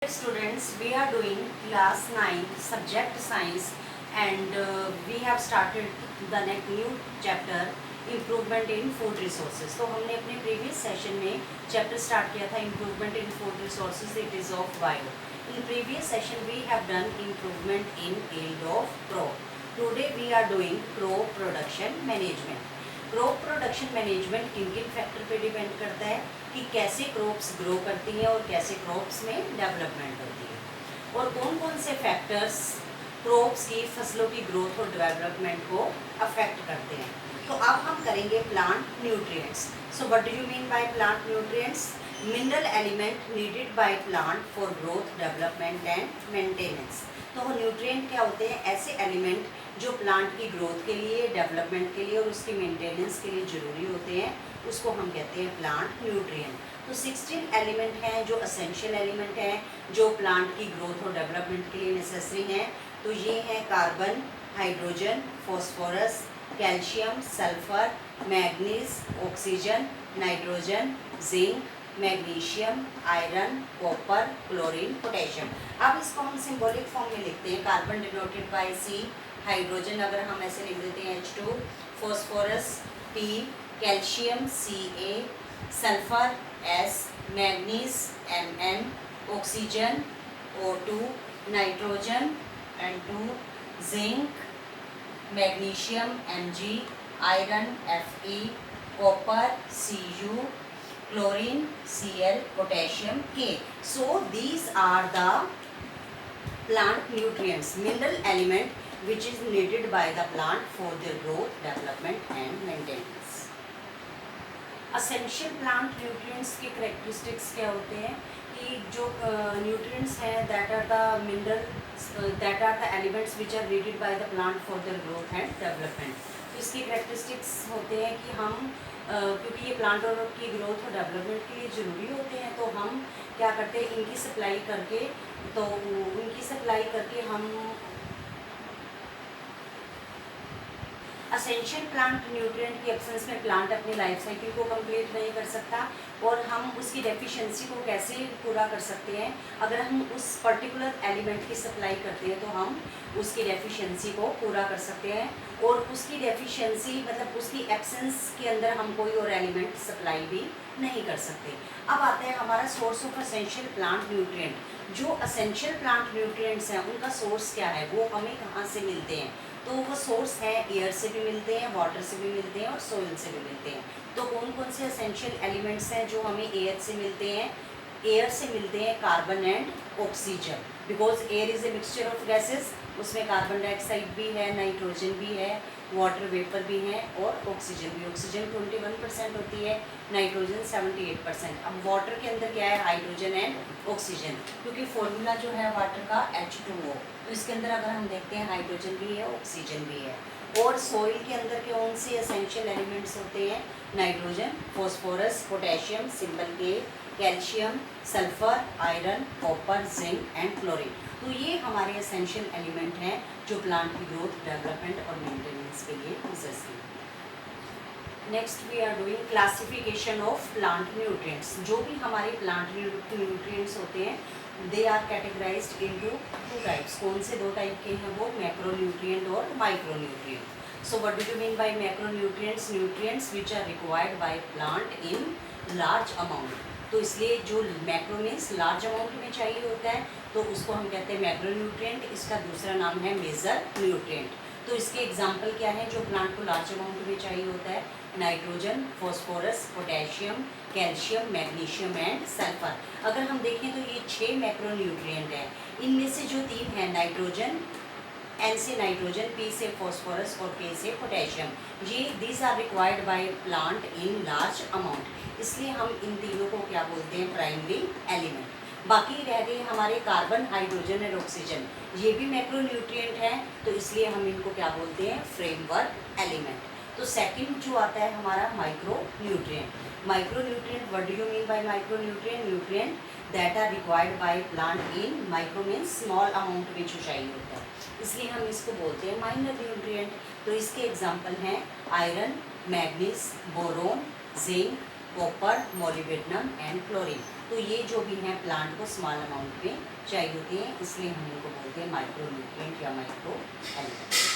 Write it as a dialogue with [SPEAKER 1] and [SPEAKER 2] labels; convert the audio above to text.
[SPEAKER 1] Students, we are doing class 9 subject science and we have started the next new chapter improvement in food resources. तो हमने अपने previous session में chapter start किया था improvement in food resources, it is of bio. In previous session we have done improvement in yield of crop. Today we are doing crop production management. Crop production management किन किन factor पे depend करता है कि कैसे crops grow करती हैं और कैसे क्रॉप्स में डेवलपमेंट होती है और कौन कौन से फैक्टर्स क्रॉप्स की फसलों की ग्रोथ और डेवलपमेंट को अफेक्ट करते हैं। तो अब हम करेंगे plant nutrients. So what do you mean by plant nutrients? Mineral element needed by plant for growth development and maintenance. तो न्यूट्रिएंट क्या होते हैं? ऐसे एलिमेंट जो प्लांट की ग्रोथ के लिए, डेवलपमेंट के लिए और उसकी मेंटेनेंस के लिए ज़रूरी होते हैं, उसको हम कहते हैं प्लांट न्यूट्रिएंट। तो 16 एलिमेंट हैं जो असेंशियल एलिमेंट हैं, जो प्लांट की ग्रोथ और डेवलपमेंट के लिए नेसेसरी हैं। तो ये हैं carbon, hydrogen, phosphorus, calcium, sulphur, manganese, oxygen, nitrogen, zinc, magnesium, iron, copper, chlorine, potassium. अब इसको हम सिंबॉलिक फॉर्म में लिखते हैं। Carbon denoted by C, hydrogen अगर हम ऐसे लिख देते हैं H2, phosphorus P, calcium Ca, sulphur S, manganese Mn, oxygen O2, nitrogen N2, zinc magnesium Mg, iron Fe, copper Cu, chlorine Cl, potassium K. So these are the plant nutrients, mineral element which is needed by the plant for their growth, development and maintenance. Essential plant nutrients के characteristics क्या होते हैं कि जो nutrients हैं that are the minerals, that are the elements which are needed by the plant for their growth and development. तो इसकी characteristics होते हैं कि हम क्योंकि ये प्लांट और की ग्रोथ और डेवलपमेंट के लिए ज़रूरी होते हैं, तो हम क्या करते हैं इनकी सप्लाई करके हम असेंशियल प्लांट न्यूट्रिएंट की एब्सेंस में प्लांट अपनी लाइफ साइकिल को कंप्लीट नहीं कर सकता और हम उसकी डेफिशिएंसी को कैसे पूरा कर सकते हैं? अगर हम उस पर्टिकुलर एलिमेंट की सप्लाई करते हैं तो हम उसकी डेफिशिएंसी को पूरा कर सकते हैं और उसकी डेफिशिएंसी मतलब उसकी एब्सेंस के अंदर हम कोई और एलिमेंट सप्लाई भी नहीं कर सकते। अब आता है हमारा source of essential plant nutrient. जो असेंशियल प्लांट न्यूट्रिएंट्स हैं उनका सोर्स क्या है, वो हमें कहाँ से मिलते हैं? तो वो सोर्स है एयर से भी मिलते हैं, वाटर से भी मिलते हैं और सोइल से भी मिलते हैं। तो कौन कौन से असेंशियल एलिमेंट्स हैं जो हमें एयर से मिलते हैं? एयर से मिलते हैं carbon and oxygen, because air is a mixture of gases. उसमें कार्बन डाइऑक्साइड भी है, नाइट्रोजन भी है, वाटर वेपर भी है और ऑक्सीजन भी। ऑक्सीजन 21% होती है, नाइट्रोजन 78%। अब वाटर के अंदर क्या है? हाइड्रोजन एंड ऑक्सीजन, क्योंकि फॉर्मूला जो है वाटर का H2O। तो इसके अंदर अगर हम देखते हैं हाइड्रोजन भी है, ऑक्सीजन भी है। और सॉइल के अंदर कौन से एसेंशियल एलिमेंट्स होते हैं? नाइट्रोजन, फॉस्फोरस, पोटेशियम सिंबल के, calcium, sulphur, iron, copper, zinc and chlorine. तो ये हमारे एसेंशियल एलिमेंट हैं जो प्लांट की ग्रोथ, डेवलपमेंट और मेंटेनेंस के लिए नेसेसरी है। Next we are doing classification of plant nutrients. जो भी हमारे प्लांट न्यूट्रिएंट्स होते हैं they are categorized into 2 types. कौन से 2 टाइप के हैं वो? मैक्रो न्यूट्रिएंट और micro nutrient. So what do you mean by macro nutrients? Nutrients which are required by plant in large amount. तो इसलिए जो मैक्रो मीन्स लार्ज अमाउंट में चाहिए होता है तो उसको हम कहते हैं मैक्रो न्यूट्रिएंट। इसका दूसरा नाम है मेजर न्यूट्रिएंट। तो इसके एग्जाम्पल क्या है जो प्लांट को लार्ज अमाउंट में चाहिए होता है? Nitrogen, phosphorus, potassium, calcium, magnesium and sulphur. अगर हम देखें तो ये 6 मैक्रो न्यूट्रिएंट हैं। इनमें से जो 3 हैं नाइट्रोजन, N से नाइट्रोजन, P से फॉस्फोरस और K से पोटेशियम, ये these are required by plant in large amount. इसलिए हम इन तीनों को क्या बोलते हैं? Primary element. बाकी रह गए हमारे कार्बन, हाइड्रोजन और ऑक्सीजन, ये भी मैक्रो न्यूट्रिएंट हैं तो इसलिए हम इनको क्या बोलते हैं? Framework element. तो सेकंड जो आता है हमारा micro nutrient. Micro nutrient, what do you mean by micro nutrient? Nutrient that are required by plant in micro means small amount में जो चाहिए होता है, इसलिए हम इसको बोलते हैं माइनर न्यूट्रिएंट। तो इसके एग्जाम्पल हैं iron, manganese, boron, zinc, copper, molybdenum and chlorine. तो ये जो भी हैं प्लांट को स्मॉल अमाउंट में चाहिए होते हैं, इसलिए हम इनको बोलते हैं माइक्रो न्यूट्रिएंट या माइक्रो एलिमेंट।